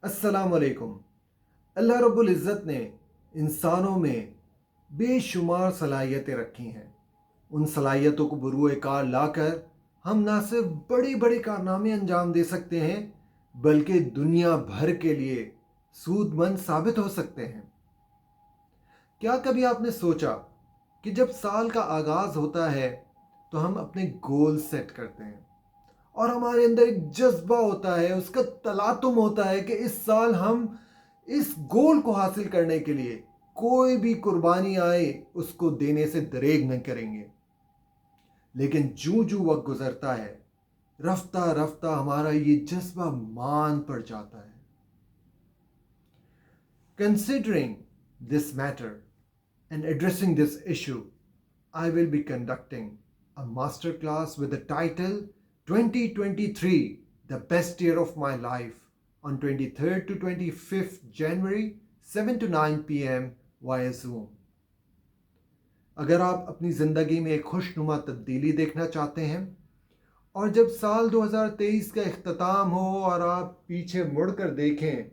السلام علیکم۔ اللہ رب العزت نے انسانوں میں بے شمار صلاحیتیں رکھی ہیں۔ ان صلاحیتوں کو بروئے کار لا کر ہم نہ صرف بڑے بڑے کارنامے انجام دے سکتے ہیں بلکہ دنیا بھر کے لیے سود مند ثابت ہو سکتے ہیں۔ کیا کبھی آپ نے سوچا کہ جب سال کا آغاز ہوتا ہے تو ہم اپنے گول سیٹ کرتے ہیں اور ہمارے اندر ایک جذبہ ہوتا ہے، اس کا تلاطم ہوتا ہے کہ اس سال ہم اس گول کو حاصل کرنے کے لیے کوئی بھی قربانی آئے اس کو دینے سے دریغ نہیں کریں گے۔ لیکن جوں وقت گزرتا ہے رفتہ رفتہ ہمارا یہ جذبہ مان پڑ جاتا ہے۔ Considering this matter and addressing this issue, I will be conducting a masterclass with the title 2023 The Best Year of My Life on 23rd to 25th January 7 to 9 p.m. via Zoom. اگر آپ اپنی زندگی میں ایک خوشنما تبدیلی دیکھنا چاہتے ہیں اور جب سال 2023 کا اختتام ہو اور آپ پیچھے مڑ کر دیکھیں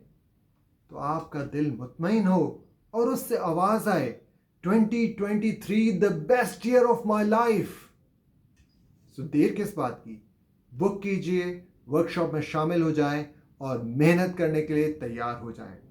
تو آپ کا دل مطمئن ہو اور اس سے آواز آئے 2023 the best year of my life. سو دیر کس بات کی؟ بک کیجئے، ورکشاپ میں شامل ہو جائیں اور محنت کرنے کے لیے تیار ہو جائیں۔